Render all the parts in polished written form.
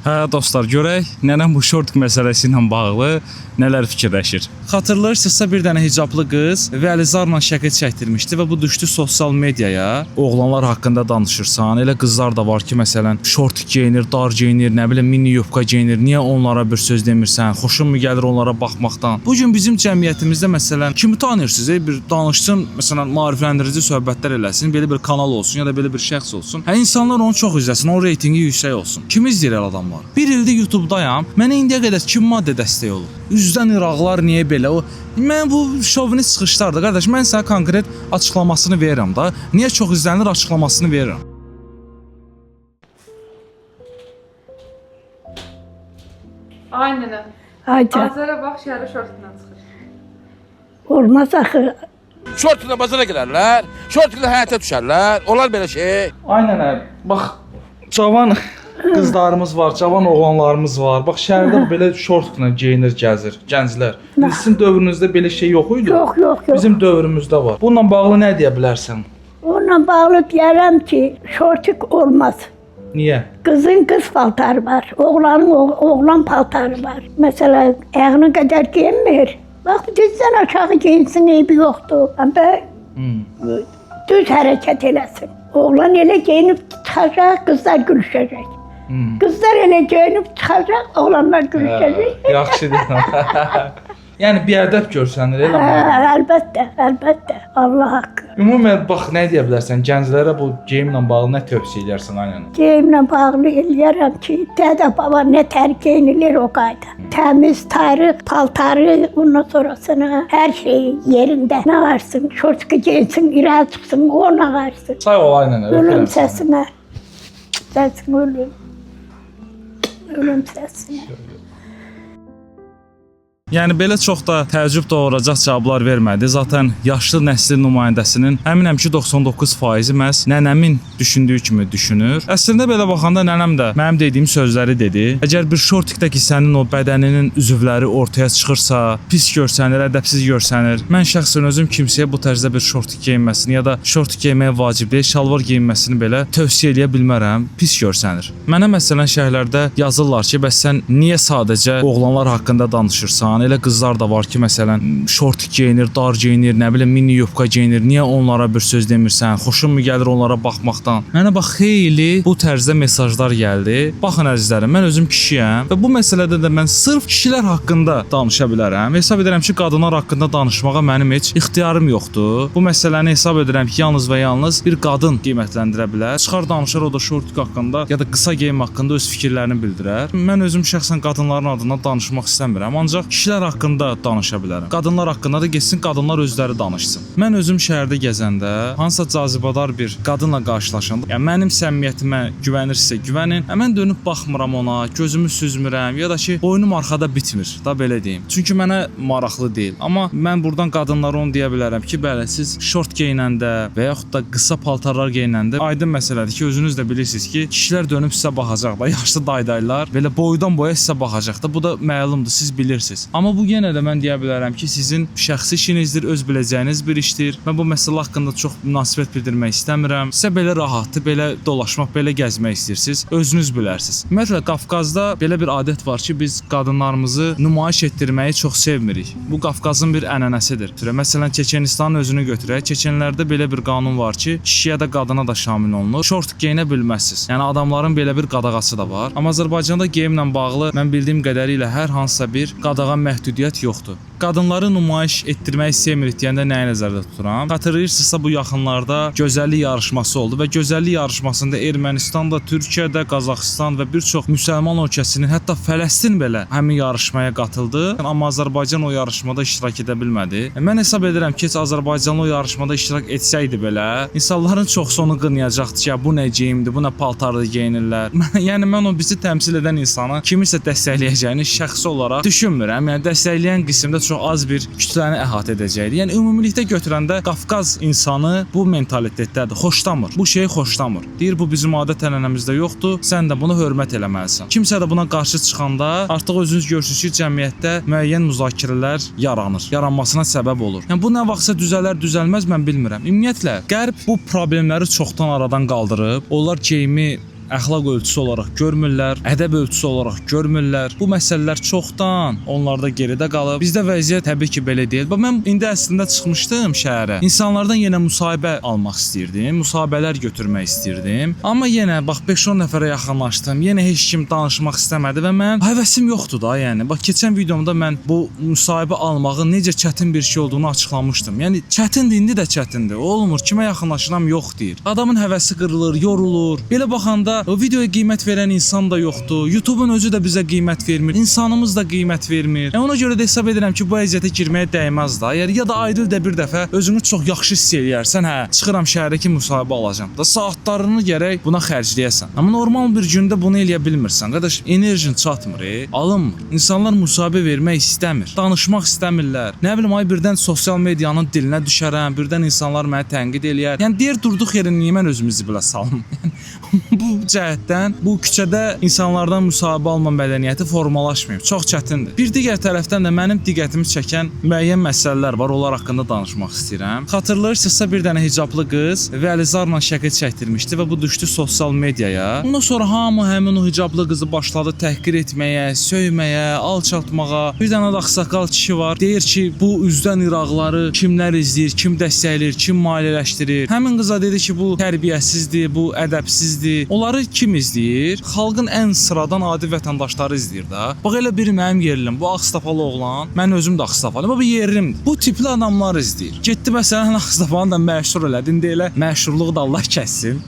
Hə dostlar, görək nənəm bu şort məsələsi ilə bağlı nələr fikirləşir. Xatırlayırsınızsa bir dənə hicablı qız Vəlizarla şəkil çəkdirmişdi və bu düşdü sosial mediaya. Oğlanlar haqqında danışırsan, elə qızlar da var ki, məsələn, şort geyinir, dar geyinir, nə bilim mini yubka geyinir. Niyə onlara bir söz demirsən? Xoşun mu gəlir onlara baxmaqdan? Bu gün bizim cəmiyyətimizdə məsələn kimi tanıyırsınız? Bir danışsın, məsələn, maarifləndirici söhbətlər eləsin, belə bir kanal olsun ya da belə bir şəxs olsun. Hə insanlar onu çox izləsin, onun reytingi yüksək olsun. Kim izləyir adamlar? Bir ildir YouTube-dayam. Mənə indiyə qədər kim maddə dəstək olub? Üzdən iraqlar niyə belə? Mən bu şovinist çıxışlardır qardaş. Mən sənə konkret açıqlamasını verirəm da. Niyə çox izlənir açıqlamasını verirəm. Aynen. Ayca, Azara bax şəhərə şortla çıxır. olmaz axı. Şortla bazara girərlər, şortla həyata düşərlər. Olar belə şey. Aynen abi. Bax cavan qızlarımız var, cavan oğlanlarımız var. Bax şəhərdə belə şortla geyinir, gəzir gənclər. Sizin dövrünüzdə belə şey yox idi? Yox, yox, yox. Bizim dövrümüzdə var. Bununla bağlı nə deyə bilərsən? Onunla bağlı deyərəm ki, şortik olmaz. Niyə? Qızın qız paltarı var, oğlanın oğlan paltarı var. Məsələn, ayağına qədər geyinmir. Bax, dizdən aşağı geyinsin, eybi yoxdur. Amma düz hərəkət eləsin. Oğlan elə geyinib çıxacaq, qızlar gülüşəcək. Qızlar elə geyinib çıxacaq, oğlanlar gülüşəcək. Yaxşıdır. Yəni bir ədəb görsənir elə mi? Əlbəttə, əlbəttə. Allah haqqı. Ümumən bax nə deyə bilərsən? Gənclərə bu geyimlə bağlı nə tövsiyə edərsən aynen? Geyimlə bağlı eləyərəm ki, dədə baba nə tər geyinilir o qayda. Təmiz, tarix, paltarı, ondan sonrasına hər şey yerində. Nə varsın, şortka geyinsin, irəli çıxsın, ona varsın. Say ol aynen. Ölüm səsinə. Səsin ölüm. Ölüm səsinə. Yəni belə çox da təəccüb doğuracaq cavablar vermədi. Zaten yaşlı nəslin nümayəndəsinin əminəm ki 99% məhz nənəmin düşündüyü kimi düşünür. Əslində belə baxanda nənəm də mənim dediyim sözləri dedi. Əgər bir şortikdə ki sənin o bədəninin üzvləri ortaya çıxırsa, pis görsənir, ədəbsiz görsənir. Mən şəxsən özüm kimsəyə bu tərzdə bir şortik geyinməsini ya da şortik geyməyə vacib deyil, şalvar geyinməsini belə tövsiyə eləyə bilmərəm. Pis görsənir. Mənə məsələn şəhərlərdə yazırlar ki, bəs sən niyə sadəcə oğlanlar haqqında danışırsan? Elə qızlar da var ki, məsələn, şort geyinir, dar geyinir, nə bilim mini yubka geyinir. Niyə onlara bir söz demirsən? Xoşun mu gəlir onlara baxmaqdan? Mənə bax xeyli bu tərzdə mesajlar gəldi. Baxın əzizlərim, mən özüm kişiyəm və bu məsələdə də mən sırf kişilər haqqında danışa bilərəm. Hesab edirəm ki, qadınlar haqqında danışmağa mənim heç ixtiyarım yoxdur. Bu məsələni hesab edirəm ki, yalnız və yalnız bir qadın qiymətləndirə bilər. Çıxar danışar o da şortik haqqında ya da qısa geyim haqqında öz fikirlərini bildirər. Mən özüm şəxsən qadınların adına danışmaq istəmirəm. Ancaq kişilər haqqında danışa bilərəm. Qadınlar haqqında da getsin, qadınlar özləri danışsın. Mən özüm şəhərdə gəzəndə hansısa cazibədar bir qadınla qarşılaşanda, yəni mənim səmimiyyətimə güvənirsə güvənin, mən dönüb baxmıram ona, gözümü süzmürəm ya da ki, boynum arxada bitmir, da belə deyim. Çünki mənə maraqlı deyil. Amma mən burdan qadınlara onu deyə bilərəm ki, bəli, siz şort geyinəndə və yaxud da qısa paltarlar geyinəndə aydın məsələdir ki, özünüz də bilirsiniz ki, kişilər dönüb sizə baxacaq da, yaşlı daydaylar belə boydan boya sizə baxacaq da. Bu da məlumdur, siz bilirsiniz. Amma bu yenə də mən deyə bilərəm ki, sizin şəxsi işinizdir, öz biləcəyiniz bir işdir. Mən bu məsələ haqqında çox münasibət bildirmək istəmirəm. Sizə belə rahatdır, belə dolaşmaq, belə gəzmək istəyirsiniz, özünüz bilərsiniz. Ümumiyyətlə Qafqazda belə bir adət var ki, biz qadınlarımızı nümayiş etdirməyi çox sevmirik. Bu Qafqazın bir ənənəsidir. Məsələn, Çeçenistanın özünü götürək. Çeçenlərdə belə bir qanun var ki, kişiyə də qadına da şamil olunur. Şort geyinə bilməzsiniz. Yəni adamların belə bir qadağası da var. Amma Azərbaycanda geyimlə bağlı mən bildiyim qədərilə hər hansısa bir qadağa məhdudiyyət yoxdur. Qadınları nümayiş etdirmək istəmirik deyəndə nəyi nəzərdə tuturam? Xatırlayırsınızsa bu yaxınlarda gözəllik yarışması oldu və gözəllik yarışmasında Ermənistanda, Türkiyədə, Qazaxıstan və bir çox müsəlman ölkəsinin, hətta Fələstin belə həmin yarışmaya qatıldı. Amma Azərbaycan o yarışmada iştirak edə bilmədi. Mən hesab edirəm ki, Azərbaycanlı o yarışmada iştirak etsəydi belə, insanların çoxsu onu qınayacaqdı ki, bu nə geyimdir, bu nə paltarlı geyinirlər. Yəni mən o bizi təmsil edən insanı kimisə dəstəkləyəcəyini şəxsi olaraq düşünmürəm. Yəni dəstəkləyən qismdə çox az bir kütləni əhatə edəcəkdir. Yəni ümumilikdə götürəndə Qafqaz insanı bu mentalitetdədir, xoşlamır. Bu şeyi xoşlamır. Deyir bu bizim adət-ənənəmizdə yoxdur. Sən də buna hörmət eləməlisən. Kimsə də buna qarşı çıxanda artıq özünüz görürsünüz ki, cəmiyyətdə müəyyən müzakirələr yaranır. Yaranmasına səbəb olur. Yəni bu nə vaxtsa düzələr, düzəlməz mən bilmirəm. Ümumiyyətlə Qərb bu problemləri çoxdan aradan qaldırıb. Onlar geyimi əxlaq ölçüsü olaraq görmürlər, ədəb ölçüsü olaraq görmürlər. Bu məsələlər çoxdan onlarda geridə qalıb. Bizdə vəziyyət təbii ki, belə deyil. Bax mən indi əslində çıxmışdım şəhərə. İnsanlardan yenə müsahibə almaq istirdim, müsahibələr götürmək istirdim. Amma yenə bax 5-10 nəfərə yaxınlaşdım. Yenə heç kim danışmaq istəmədi və mən həvəsim yoxdur da, yəni. Bax keçən videomda mən bu müsahibə almağın necə çətin bir şey olduğunu açıqlamışdım. Yəni çətindir, indi də çətindir. Olmur, kimə yaxınlaşıram yox deyir. Adamın həvəsi qırılır, yorulur. Belə baxanda o videoya qiymət verən insan da yoxdur. YouTube-un özü də bizə qiymət vermir. İnsanımız da qiymət vermir. Ona görə də hesab edirəm ki, bu əziyyətə girməyə dəyməz da. Yəni ya da ayda ildə bir dəfə özünü çox yaxşı hiss eləyərsən, hə, çıxıram şəhərdəki müsahibə alacağam. Da saatlarını gərək buna xərcləyəsən. Amma normal bir gündə bunu eləyə bilmirsən. Qardaş, enerjin çatmır, alınmır. İnsanlar müsahibə vermək istəmir. Danışmaq istəmirlər. Nə bilim, ay birdən sosial medianın dilinə düşərəm, birdən insanlar məni tənqid eləyər. Yəni deyir durduq yerə niyə mən özümü zibilə salım? Bu cəhətdən bu küçədə insanlardan müsahibə alma mədəniyyəti formalaşmayıb. Çox çətindir. Bir digər tərəfdən də mənim diqqətimi çəkən müəyyən məsələlər var. Onlar haqqında danışmaq istəyirəm. Xatırlayırsınızsa bir dənə hicablı qız Vəlizarla şəkil çəkdirmişdi və bu düşdü sosial mediaya. Ondan sonra hamı həmin o hicablı qızı başladı təhqir etməyə, söyməyə, alçaltmağa. Bir dənə də ağsaqqal kişi var. Deyir ki, bu üzdən iraqları kimlər izləyir, kim dəstəkləyir, kim maliyyələşdirir. Həmin qıza dedi ki, bu tərbiyəsizdir, bu ədəbsizdir. Onları kim izləyir? Xalqın ən sıradan adi vətəndaşları izləyir də. Bax elə biri mənim yerlim, bu Ağstafalı oğlan. Mən özüm də Ağstafalıyam, bu yerimdir. Bu tipli adamlar izləyir. Getdi məsələn Ağstafanı da məşhur elədi. İndi elə məşhurluğu da Allah kəssin.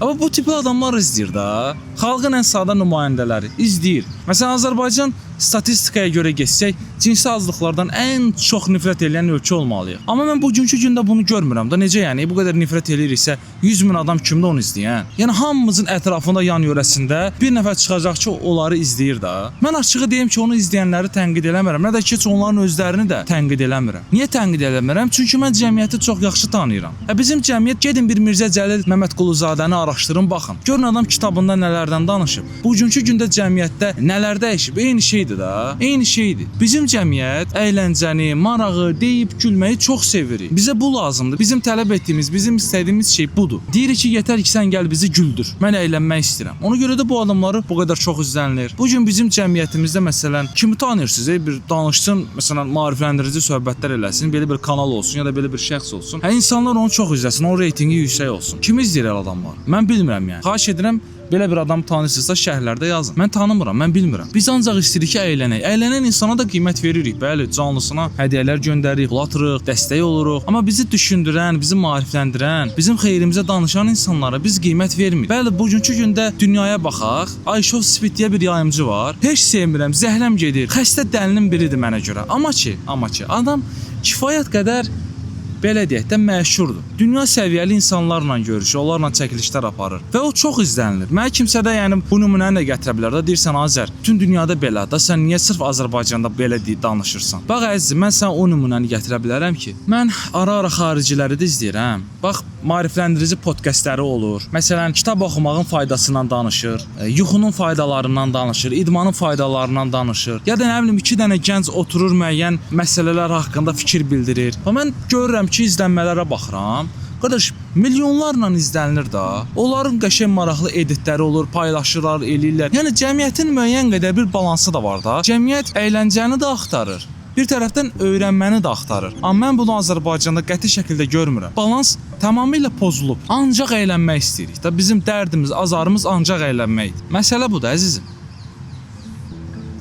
Amma bu tipli adamlar izləyir də. Xalqın ən sadə nümayəndələri izləyir. Məsələn Azərbaycan statistikaya görə getsək, cinsi azlıqlardan ən çox nifrət edən ölkə olmalıyıq. Amma mən bugünkü gündə bunu görmürəm da. Necə yəni? Bu qədər nifrət eləyiriksə 100 min adam kimdə onu izləyən? Yəni hamımızın ətrafında, yan yörəsində bir nəfər çıxacaq ki, onları izləyir də. Mən açığı deyim ki, onu izləyənləri tənqid eləmirəm. Nə də ki, onların özlərini də tənqid eləmirəm. Niyə tənqid eləmirəm? Çünki mən cəmiyyəti çox yaxşı tanıyıram. Bizim cəmiyyət, gedin bir Mirzə Cəlil Məmmədquluzadəni araşdırın, baxın. Görün adam kitabında nələrdən danışıb. Bugünkü gündə cəmiyyətdə nələr dəyişib? Eyni şeydir də. Eyni şeydir. Bizim cəmiyyət əyləncəni, marağı, deyib gülməyi çox sevirik. Bizə bu lazımdır. Bizim tələb etdiyimiz, bizim istədiyimiz şey budur. Deyirik ki, yetər ki, sən gəl bizi güldür. Mən əylənmək istəyirəm. Ona görə də bu adamları bu qədər çox izlənilir. Bu gün bizim cəmiyyətimizdə məsələn kimi tanıyırsınız? Bir danışsın, məsələn, maarifləndirici söhbətlər eləsin, belə bir kanal olsun ya da belə bir şəxs olsun. Hə insanlar onu çox izləsin, onun reytingi yüksək olsun. Kim izləyir adamlar? Mən bilmirəm yəni. Xahiş edirəm belə bir adam tanıyırsınızsa şərhlərdə yazın. Mən tanımıram, mən bilmirəm. Biz ancaq istəyirik ki, əylənək. Əylənən insana da qiymət veririk. Bəli, canlısına hədiyyələr göndəririk, pul atırıq, dəstək oluruq. Amma bizi düşündürən, bizi maarifləndirən, bizim xeyrimizə danışan insanlara biz qiymət vermirik. Bəli, bugünkü gündə dünyaya baxaq. Ayşov Spit deyə bir yayımcı var. Heç sevmirəm, zəhləm gedir. Xəstə dəlinin biridir mənə görə. Amma ki, adam kifayət qədər belə deyək də məşhurdur. Dünya səviyyəli insanlarla görüşür, onlarla çəkilişlər aparır və o çox izlənilir. Mənə kimsə də yəni bu nümunəni də gətirə bilər də, deyirsən Azər, bütün dünyada belə da, sən niyə sırf Azərbaycanda belə danışırsan? Bax əzizim, mən sənə o nümunəni gətirə bilərəm ki, mən ara-ara xariciləri də izləyirəm. Bax, maarifləndirici podkastları olur. Məsələn, kitab oxumağın faydasından danışır, yuxunun faydalarından danışır, idmanın faydalarından danışır. Ya da nə bilim 2 dənə gənc oturur müəyyən məsələlər haqqında fikir bildirir. Və mən görürəm ki, izlənmələrə baxıram. Qardaş, milyonlarla izlənilir də. Onların qəşəng maraqlı editləri olur, paylaşırlar, eləyirlər. Yəni cəmiyyətin müəyyən qədər bir balansı da var da. Cəmiyyət əyləncəni də axtarır. Bir tərəfdən öyrənməni də axtarır. Amma mən bunu Azərbaycanda qəti şəkildə görmürəm. Balans tamamilə pozulub. Ancaq əylənmək istəyirik. Da bizim dərdimiz, azarımız ancaq əylənməkdir. Məsələ budur əzizim.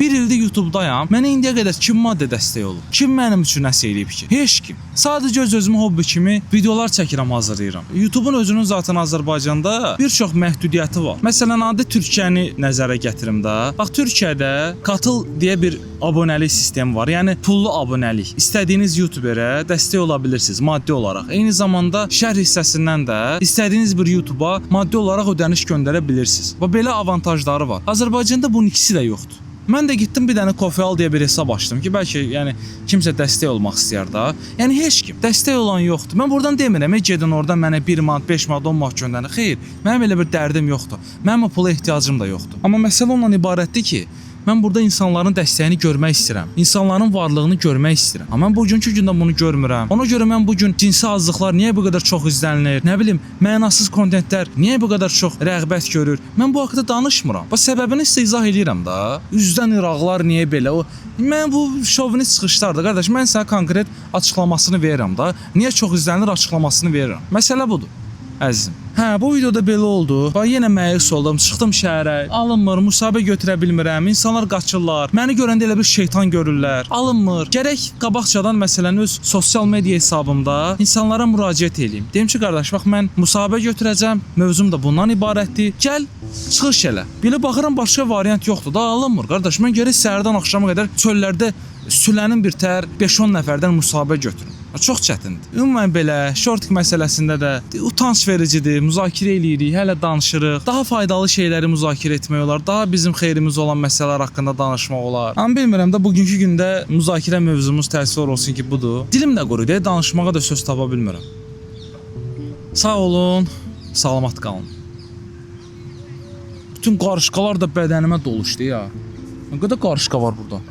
Bir ildir YouTube'dayam. Mənə indiyə qədər kim maddi dəstək olub? Kim mənim üçün nəsə eləyib ki? Heç kim. Sadəcə öz-özümə hobbi kimi videolar çəkirəm, hazırlayıram. YouTube'un özünün zaten Azərbaycanda bir çox məhdudiyyəti var. Məsələn, adi Türkiyəni nəzərə gətirim də. Bax, Türkiyədə Katıl deyə bir abunəlik sistemi var. Yəni pullu abunəlik. İstədiyiniz YouTuberə dəstək ola bilirsiniz maddi olaraq. Eyni zamanda şərh hissəsindən də istədiyiniz bir YouTube'a maddi olaraq ödəniş göndərə bilirsiniz. Və belə avantajları var. Azərbaycanda bunun ikisi də yoxdur. Mən də getdim bir dənə Kofeal deyə bir hesab açdım ki, bəlkə yəni kimsə dəstək olmaq istəyər də. Yəni heç kim dəstək olan yoxdur. Mən buradan demirəm, gedin oradan mənə 1 manat, 5 manat, 10 manat göndərin. Xeyr, mənim elə bir dərdim yoxdur. Mənim o pula ehtiyacım da yoxdur. Amma məsələ ondan ibarətdir ki, Mən burada insanların dəstəyini görmək istəyirəm. İnsanların varlığını görmək istəyirəm. Amma mən bugünkü gündə bunu görmürəm. Ona görə mən bu gün cinsi azlıqlar niyə bu qədər çox izlənilir? Nə bilim, mənasız kontentlər niyə bu qədər çox rəğbət görür? Mən bu haqqda danışmıram. Bu səbəbini sizə izah eləyirəm da. Üzdən iraqlar niyə belə? Mən bu şovinist çıxışlardır qardaş. Mən sənə konkret açıqlamasını verirəm da. Niyə çox izlənir açıqlamasını verirəm. Məsələ budur. Əzizim. Hə, bu videoda belə oldu. Bax yenə məyus oldum. Çıxdım şəhərə. Alınmır, müsahibə götürə bilmirəm. İnsanlar qaçırlar. Məni görəndə elə bir şeytan görürlər. Alınmır. Gərək qabaqcadan məsələn öz sosial media hesabımda insanlara müraciət edeyim. Deyim ki, qardaş, bax mən müsahibə götürəcəm. Mövzum da bundan ibarətdir. Gəl, çıxış elə. Belə baxıram başqa variant yoxdur da, alınmır. Qardaş, mən gərək səhərdən axşama qədər çöllərdə sülənin bir tər 5-10 nəfərdən müsahibə götürüm. Çox çətindir. Ümumən belə şortik məsələsində də utanc vericidir. Müzakirə eləyirik, hələ danışırıq. Daha faydalı şeyləri müzakirə etmək olar. Daha bizim xeyrimiz olan məsələlər haqqında danışmaq olar. Amma bilmirəm də bugünkü gündə müzakirə mövzumuz təəssüf olsun ki, budur. Dilim də quruyur, danışmağa da söz tapa bilmirəm. Sağ olun, salamat qalın. Bütün qarışqalar da bədənimə doluşdu ya. Nə qədər qarışqa var burada?